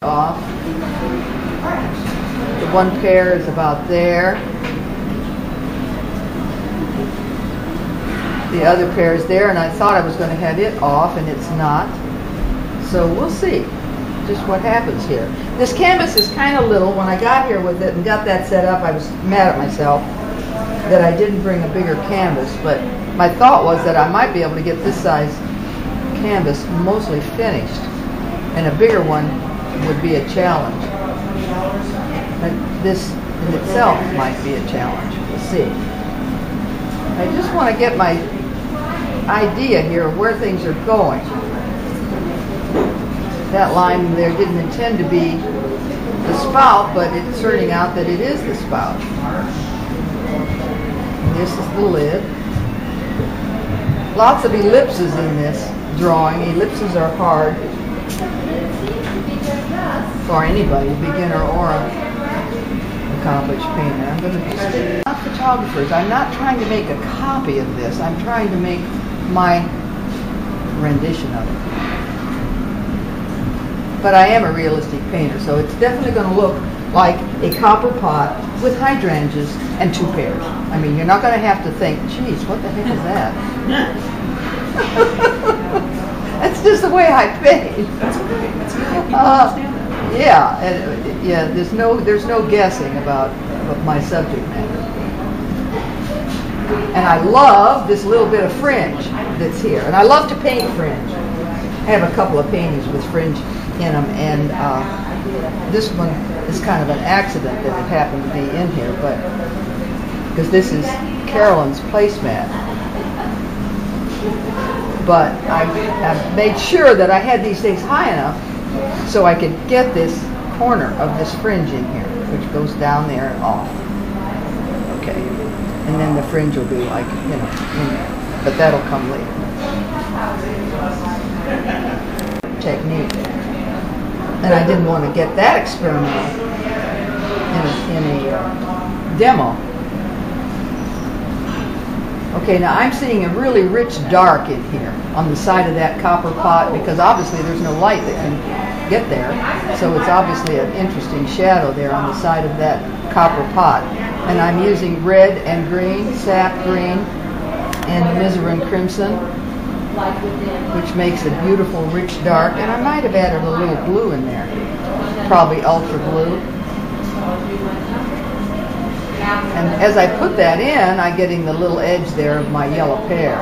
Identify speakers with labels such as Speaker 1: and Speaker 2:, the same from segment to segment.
Speaker 1: off. The one pair is about there. The other pair is there, and I thought I was going to have it off, and it's not. So we'll see just what happens here. This canvas is kind of little. When I got here with it and got that set up, I was mad at myself that I didn't bring a bigger canvas, but my thought was that I might be able to get this size canvas mostly finished, and a bigger one would be a challenge. And this in itself might be a challenge. We'll see. I just want to get my idea here of where things are going. That line there didn't intend to be the spout, but it's turning out that it is the spout. This is the lid. Lots of ellipses in this drawing. Ellipses are hard for anybody, beginner or accomplished painter. I'm going to just not photographers. I'm not trying to make a copy of this. I'm trying to make my rendition of it. But I am a realistic painter, so it's definitely going to look like a copper pot with hydrangeas and two pairs. I mean, you're not going to have to think, geez, what the heck is that? That's just the way I paint.
Speaker 2: That's okay. That's okay. People understand that.
Speaker 1: Yeah, there's no guessing about my subject matter. And I love this little bit of fringe that's here. And I love to paint fringe. I have a couple of paintings with fringe in them, and this one is kind of an accident that it happened to be in here, but because this is Carolyn's placemat. But I made sure that I had these things high enough so I could get this corner of this fringe in here, which goes down there and off. Okay, and then the fringe will be like, you know, in there, but that'll come later. Technique. And I didn't want to get that experiment in a demo. Okay, now I'm seeing a really rich dark in here on the side of that copper pot, because obviously there's no light that can get there. So it's obviously an interesting shadow there on the side of that copper pot. And I'm using red and green, sap green, and alizarin crimson, which makes a beautiful rich dark. And I might have added a little blue in there, probably ultra blue. And as I put that in, I'm getting the little edge there of my yellow pear.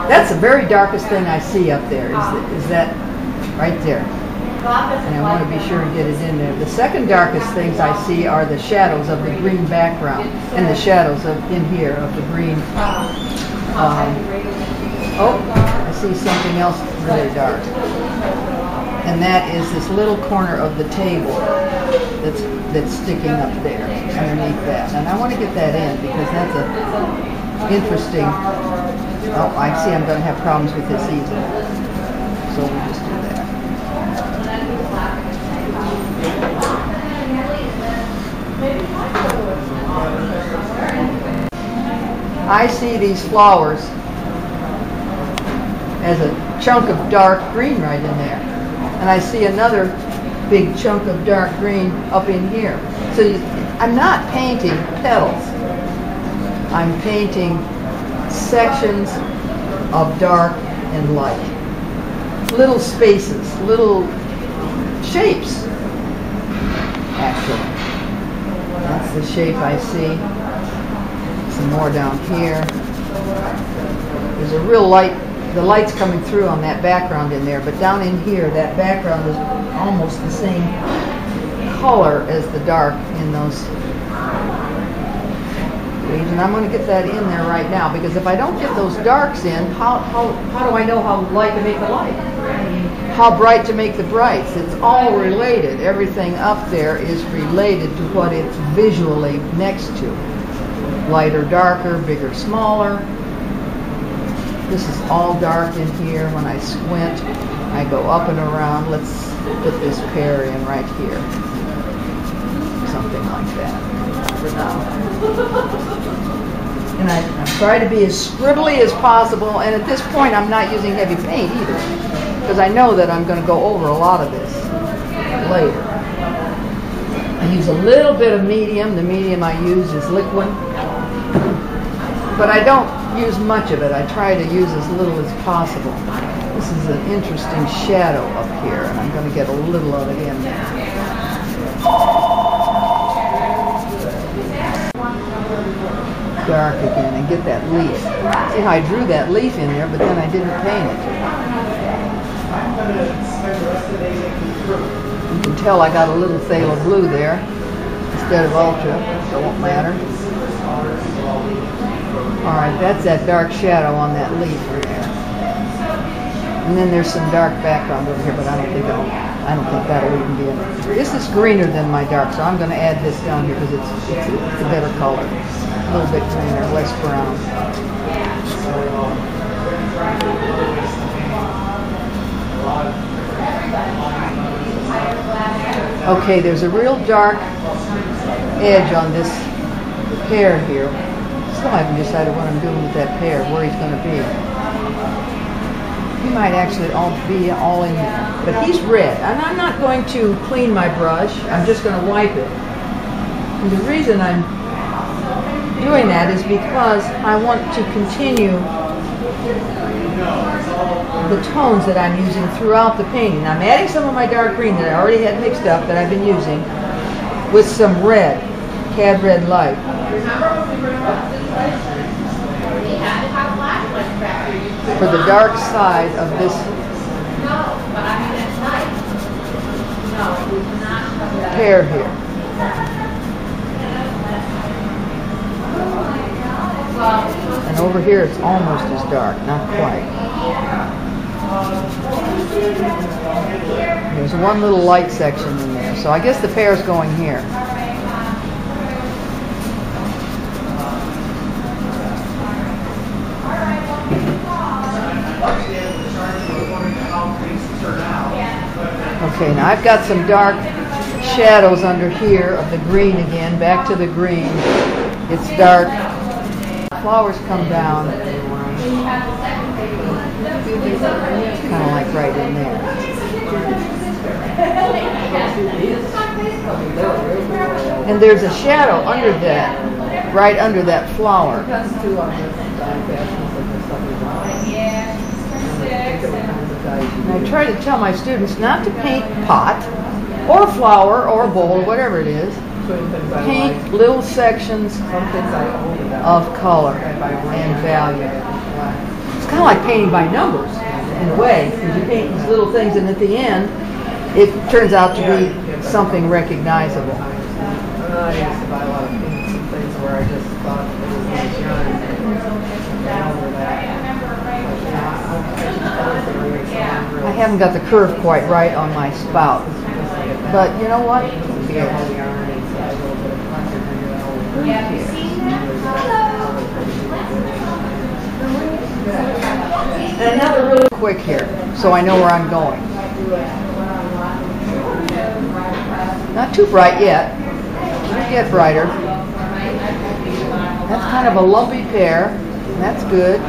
Speaker 1: That's the very darkest thing I see up there, is that right there. And I want to be sure and get it in there. The second darkest things I see are the shadows of the green background and the shadows of in here of the green. Oh, I see something else really dark. And that is this little corner of the table that's sticking up there underneath that. And I want to get that in because that's a interesting. Oh, I see I'm going to have problems with this easel. So we'll just do that. I see these flowers as a chunk of dark green right in there. And I see another big chunk of dark green up in here. So I'm not painting petals. I'm painting sections of dark and light. Little spaces, little shapes, actually. That's the shape I see. Some more down here. There's a real light. The light's coming through on that background in there, but down in here, that background is almost the same color as the dark in those leaves. And I'm going to get that in there right now, because if I don't get those darks in, how do I know how light to make the light? How bright to make the brights? It's all related. Everything up there is related to what it's visually next to. Lighter, darker, bigger, smaller. This is all dark in here. When I squint, I go up and around. Let's put this pear in right here. Something like that for now. And I try to be as scribbly as possible. And at this point, I'm not using heavy paint either, because I know that I'm going to go over a lot of this. later. I use a little bit of medium. The medium I use is liquid, but I don't use much of it. I try to use as little as possible. This is an interesting shadow up here, and I'm going to get a little of it in there. Dark again and get that leaf. See how I drew that leaf in there, but then I didn't paint it. You can tell I got a little phthalo blue there instead of ultra, so it won't matter. Alright, that's that dark shadow on that leaf there. And then there's some dark background over here, but I don't think that'll even be in it. This is greener than my dark, so I'm going to add this down here because it's a better color. A little bit greener, less brown. Okay, there's a real dark edge on this pear here. Still haven't decided what I'm doing with that pear, where he's going to be. He might actually be all in there. But he's red, and I'm not going to clean my brush. I'm just going to wipe it. And the reason I'm doing that is because I want to continue the tones that I'm using throughout the painting. I'm adding some of my dark green that I already had mixed up that I've been using with some red, cad red light. For the dark side of this pear here. And over here it's almost as dark, not quite. There's one little light section in there, so I guess the pear's going here. Okay, now I've got some dark shadows under here of the green again, back to the green. It's dark. Flowers come down. Kind of like right in there. And there's a shadow under that, right under that flower. And I try to tell my students not to paint pot or flower or bowl or whatever it is. Paint little sections of color and value. It's kind of like painting by numbers in a way, because you paint these little things and at the end it turns out to be something recognizable.
Speaker 3: I used to buy a lot of paints and things where I just thought it was going to shine.
Speaker 1: I haven't got the curve quite right on my spout, but you know what? And another really quick here, so I know where I'm going. Not too bright yet. It'll get brighter. That's kind of a lumpy pear. That's good.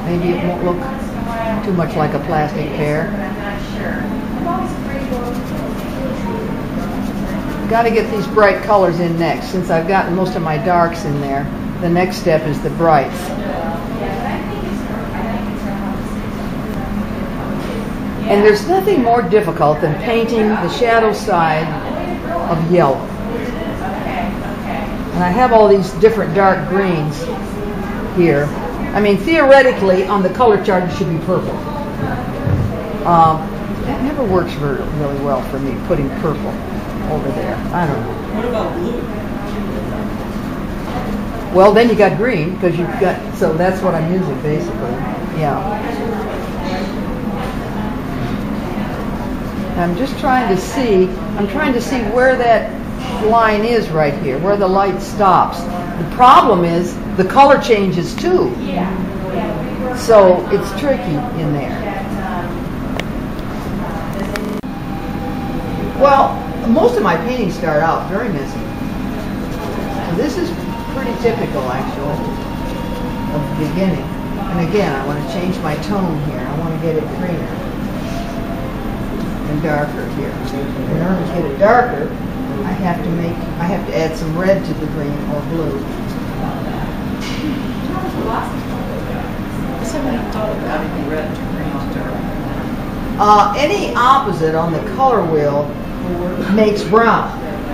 Speaker 1: Maybe it won't look too much like a plastic pear. Got to get these bright colors in next. Since I've gotten most of my darks in there, the next step is the brights. And there's nothing more difficult than painting the shadow side of yellow. And I have all these different dark greens here. I mean, theoretically, on the color chart, it should be purple. That never works really well for me, putting purple over there. I don't know.
Speaker 2: What about blue?
Speaker 1: Well, then you got green, because you've got, so that's what I'm using, basically. Yeah. I'm just trying to see, where that line is right here, where the light stops. The problem is the color changes too. So it's tricky in there. Well, most of my paintings start out very messy. So this is pretty typical, actually, of the beginning. And again, I want to change my tone here. I want to get it greener. and darker here. In order to get it darker, I have to add some red to the green or blue.
Speaker 2: Somebody thought about adding red to green to dark.
Speaker 1: Any opposite on the color wheel makes brown.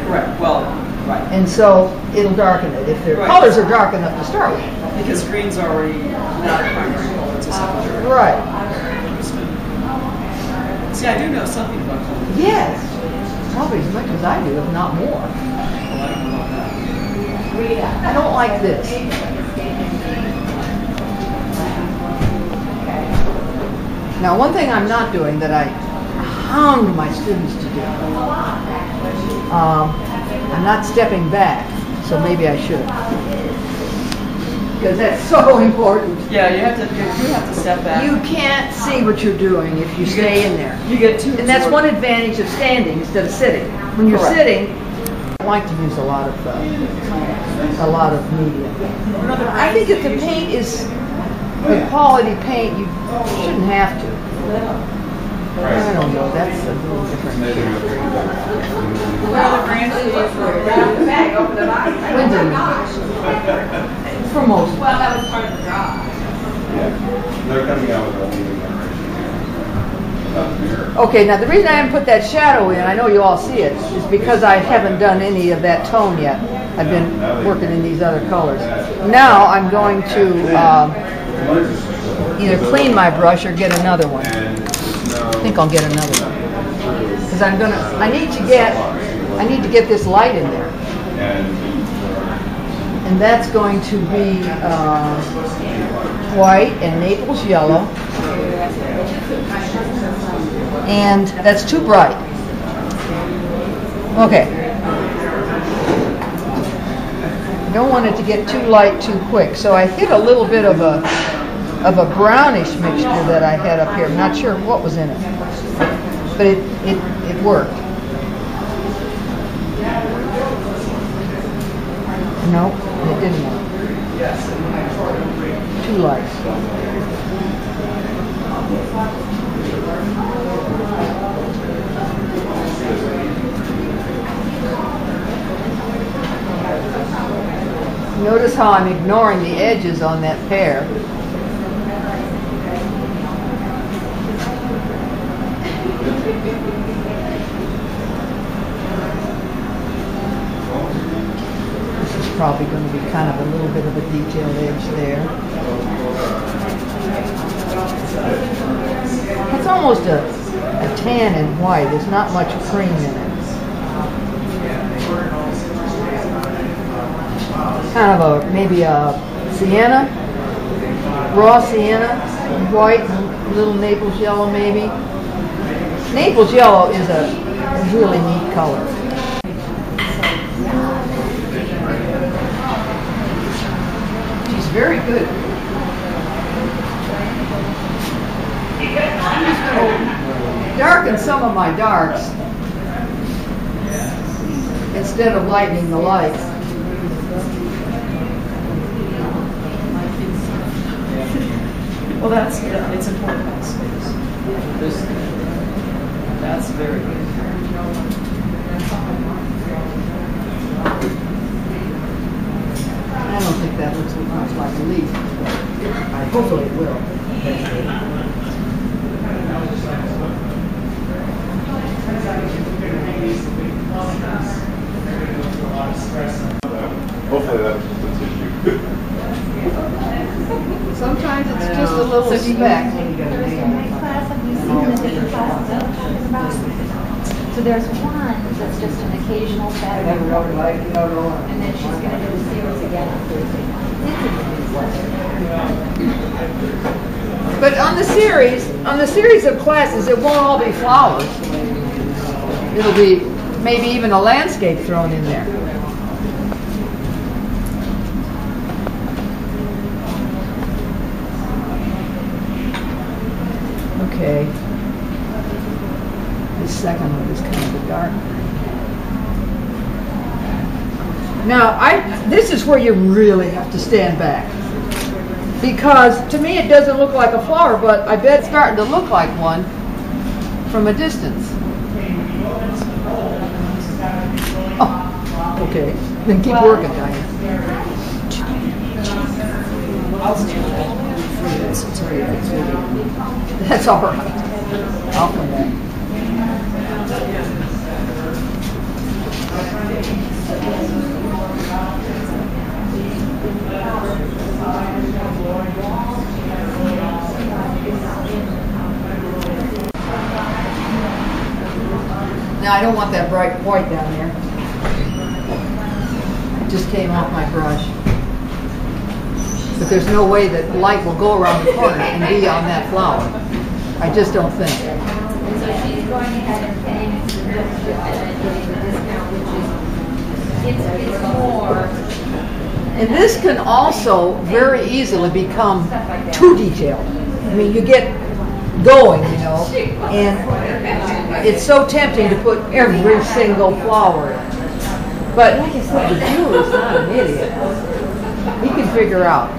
Speaker 2: Correct. Well, right.
Speaker 1: And so it'll darken it if their colors are dark enough to start with.
Speaker 2: Because green's already not a primary color, it's a secondary.
Speaker 1: Right.
Speaker 2: See, I do know something about color.
Speaker 1: Yes. Probably as much as I do, if not more.
Speaker 2: Well, I don't know about that.
Speaker 1: I don't like this. Now, one thing I'm not doing that I hound my students to do, I'm not stepping back, so maybe I should. Because that's so important.
Speaker 2: Yeah, you have to step back.
Speaker 1: You can't see what you're doing if you stay in there.
Speaker 2: You get too.
Speaker 1: And that's one advantage of standing instead of sitting. When you're
Speaker 2: Correct.
Speaker 1: sitting, I like to use a lot of media. I think if the paint is good quality paint, you shouldn't have to. I don't know. That's a little different.
Speaker 2: What other brands do you look for?
Speaker 1: Window. For most.
Speaker 4: Well, that was part of the job.
Speaker 5: Yeah, they're coming out with a leading generation.
Speaker 1: Okay, now the reason I haven't put that shadow in, I know you all see it, is because I haven't done any of that tone yet. I've been working in these other colors. Now I'm going to either clean my brush or get another one. I think I'll get another one. Because I need to get this light in there. And that's going to be white and Naples yellow. And that's too bright. Okay. Don't want it to get too light too quick. So I hit a little bit of a brownish mixture that I had up here. I'm not sure what was in it. But it worked. No, it didn't work. Too light. Notice how I'm ignoring the edges on that pear. Probably going to be kind of a little bit of a detailed edge there. It's almost a tan and white. There's not much cream in it. Kind of maybe a sienna, raw sienna, white, and little Naples yellow maybe. Naples yellow is a really neat color. Very good. Darken some of my darks instead of lightening the lights.
Speaker 2: Well, it's important. That's very good.
Speaker 1: I don't think that looks much like a leaf. Hopefully it will.
Speaker 5: Hopefully that's just a tissue.
Speaker 1: Sometimes it's just a little speck.
Speaker 6: So there's one that's just an occasional Saturday, and then she's going to do the series again on Thursday night.
Speaker 1: But on the series of classes, it won't all be flowers. It'll be maybe even a landscape thrown in there. Okay. This second one is kind of a dark green. Now, this is where you really have to stand back. Because to me it doesn't look like a flower, but I bet it's starting to look like one from a distance. Oh, okay. Then keep working, Diane.
Speaker 2: I'll stand that. Sorry,
Speaker 1: That's all right. I'll come back. Now I don't want that bright white down there. It just came off my brush. But there's no way that light will go around the corner and be on that flower. I just don't think.
Speaker 6: So she's going ahead and paying for the getting the discount, which is, it's more.
Speaker 1: And this can also very easily become too detailed. I mean, you get going, you know, and it's so tempting to put every single flower in. But like I said, the viewer is not an idiot. He can figure out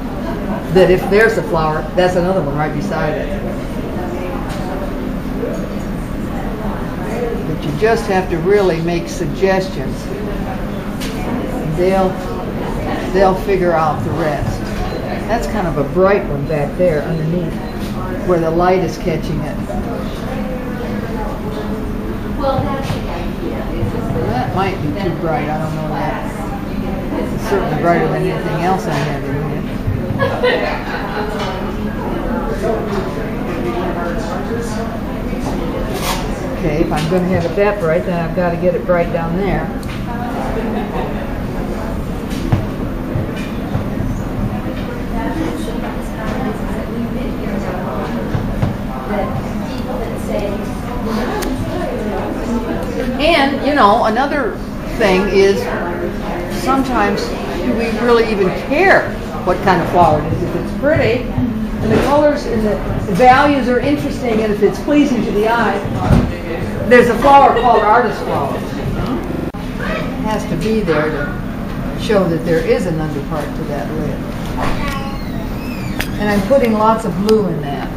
Speaker 1: that if there's a flower, that's another one right beside it. But you just have to really make suggestions. They'll figure out the rest. That's kind of a bright one back there underneath where the light is catching it.
Speaker 6: Well, that's the idea.
Speaker 1: That might be too bright. I don't know that. It's certainly brighter than anything else I have in here. Okay, if I'm going to have it that bright, then I've got to get it bright down there. And, you know, another thing is sometimes do we really even care what kind of flower it is? If it's pretty and the colors and the values are interesting and if it's pleasing to the eye, there's a flower called artist flower. It has to be there to show that there is an underpart to that lid. And I'm putting lots of blue in that.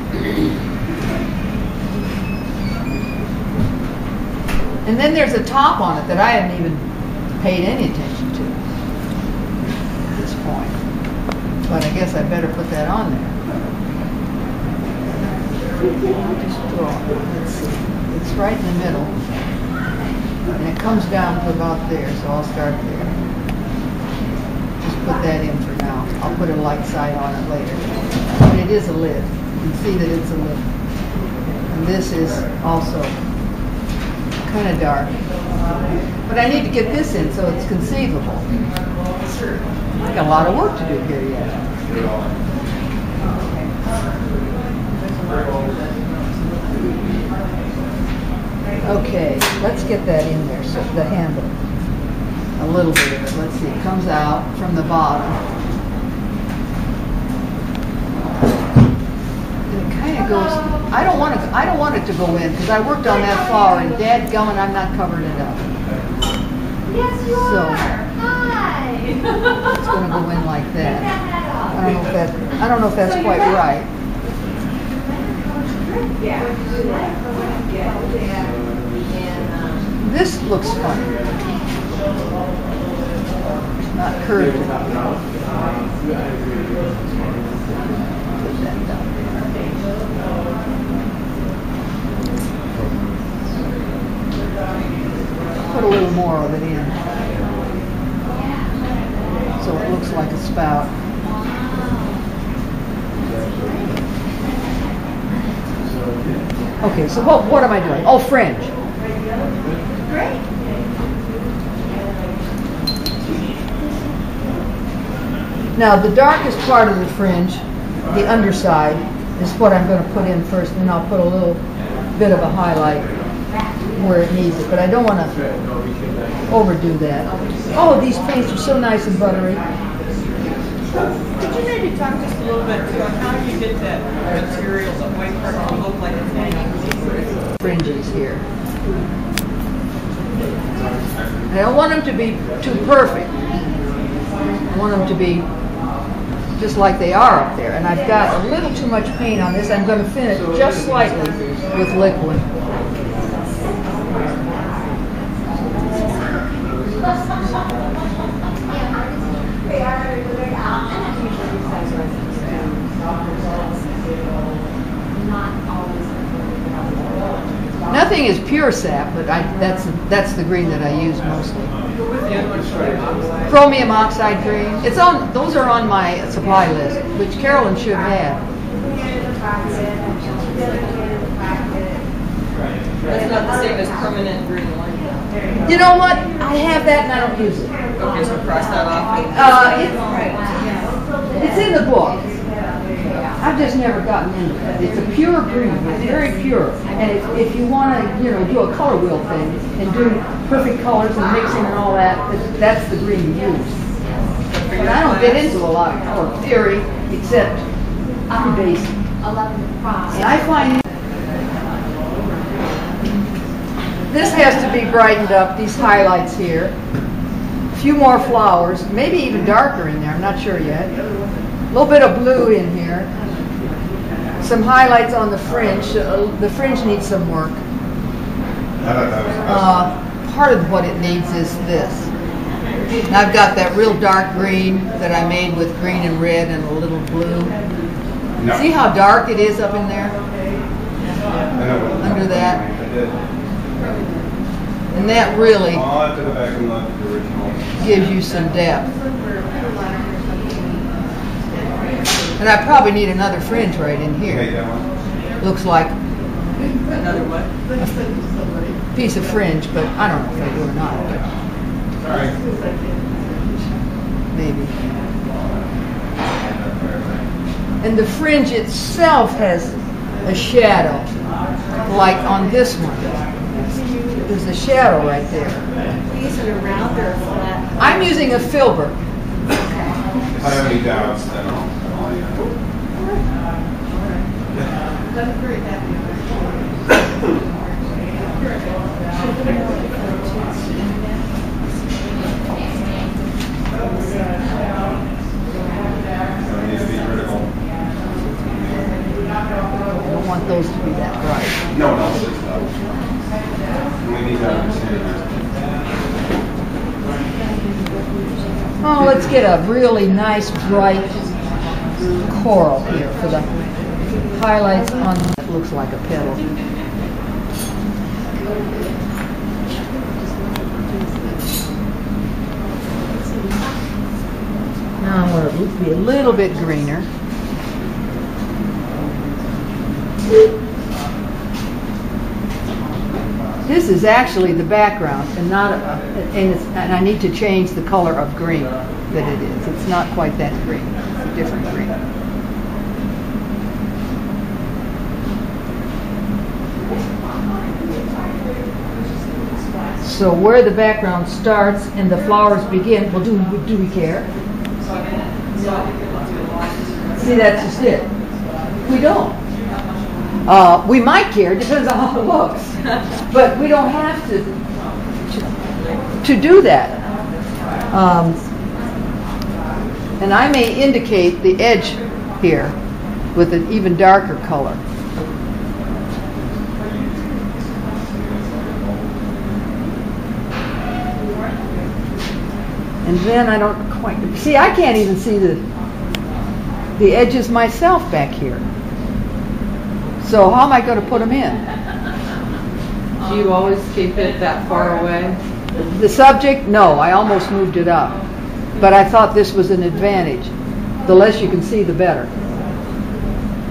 Speaker 1: And then there's a top on it that I haven't even paid any attention to at this point. But I guess I better put that on there. Just draw it. Let's see. It's right in the middle. And it comes down to about there, so I'll start there. Just put that in for now. I'll put a light side on it later. But it is a lid. You can see that it's a lid. And this is also kind of dark. But I need to get this in so it's conceivable. I got a lot of work to do here yet. Okay, let's get that in there, so the handle. A little bit of it. Let's see, it comes out from the bottom. It kind of goes, I don't want it to go in because I worked on that flower and dadgummit, I'm not covering it up.
Speaker 6: Yes, you are. Hi.
Speaker 1: It's going to go in like that. I don't know if that's quite right. This looks funny. It's not curved enough. Put that down there. Put a little more of it in. So it looks like a spout. Okay, so what am I doing? Oh, fringe.
Speaker 6: Great.
Speaker 1: Now, the darkest part of the fringe, the underside, is what I'm going to put in first, and then I'll put a little bit of a highlight where it needs it. But I don't want to overdo that. Oh, these paints are so nice and buttery.
Speaker 2: Could you maybe talk just a little bit about how you get that material, the white part to look like it's hanging?
Speaker 1: Fringes here. I don't want them to be too perfect. I want them to be just like they are up there. And I've got a little too much paint on this. I'm going to thin it just slightly with liquid. Nothing is pure sap, but that's the green that I use mostly. Chromium oxide green. It's on. Those are on my supply list, which Carolyn should have.
Speaker 2: That's not the same as permanent green light.
Speaker 1: You know what? I have that and I don't use it.
Speaker 2: Okay, so cross that off.
Speaker 1: It's in the book. I've just never gotten into it. It's a pure green. It's very pure. And if you want to, do a color wheel thing and do perfect colors and mixing and all that, that's the green you use. But I don't get into a lot of color theory except basic. And I find this has to be brightened up. These highlights here. A few more flowers, maybe even darker in there. I'm not sure yet. A little bit of blue in here. Some highlights on the fringe. The fringe needs some work. Part of what it needs is this. And I've got that real dark green that I made with green and red and a little blue. No. See how dark it is up in there? Under that. And that really gives you some depth. And I probably need another fringe right in here. Looks like
Speaker 2: Another what?
Speaker 1: a piece of fringe, but I don't know if I do or not. Maybe. And the fringe itself has a shadow, like on this one. There's a shadow right there.
Speaker 6: These are round or flat?
Speaker 1: I'm using a filbert.
Speaker 5: If I have any doubts, then I'll
Speaker 1: I don't want those to be that bright.
Speaker 5: No, it's not. We need to understand that.
Speaker 1: Oh, let's get a really nice bright coral here for the highlights on that looks like a petal. Now I want it to be a little bit greener. This is actually the background, and not and I need to change the color of green that it is. It's not quite that green. It's a different green. So where the background starts and the flowers begin, well, do we care? See, that's just it. We don't. We might care, depends on how it looks. But we don't have to do that. And I may indicate the edge here with an even darker color. And then I don't quite see. I can't even see the edges myself back here. So how am I going to put them in?
Speaker 3: Do you always keep it that far away?
Speaker 1: The subject? No, I almost moved it up. But I thought this was an advantage. The less you can see, the better.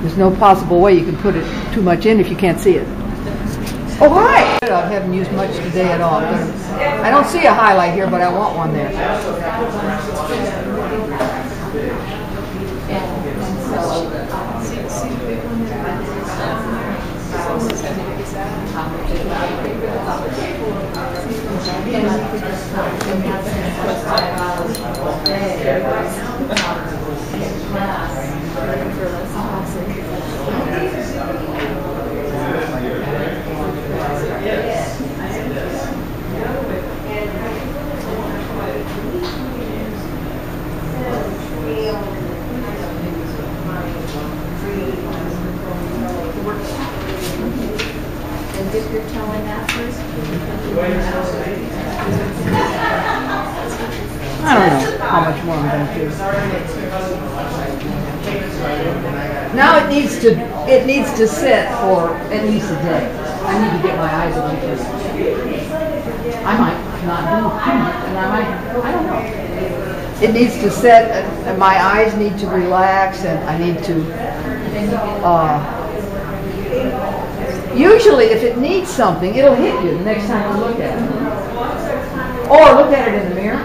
Speaker 1: There's no possible way you can put it too much in if you can't see it. Oh, hi! I haven't used much today at all. I don't see a highlight here, but I want one there.
Speaker 6: And dip your toe in that first?
Speaker 1: I don't know how much more I'm going to do. Now it needs to sit for at least a day. I need to get my eyes away from it. I might not do it, and I don't know. It needs to set, and my eyes need to relax, and I need to, usually if it needs something, it'll hit you the next time you look at it. Or look at it in the mirror.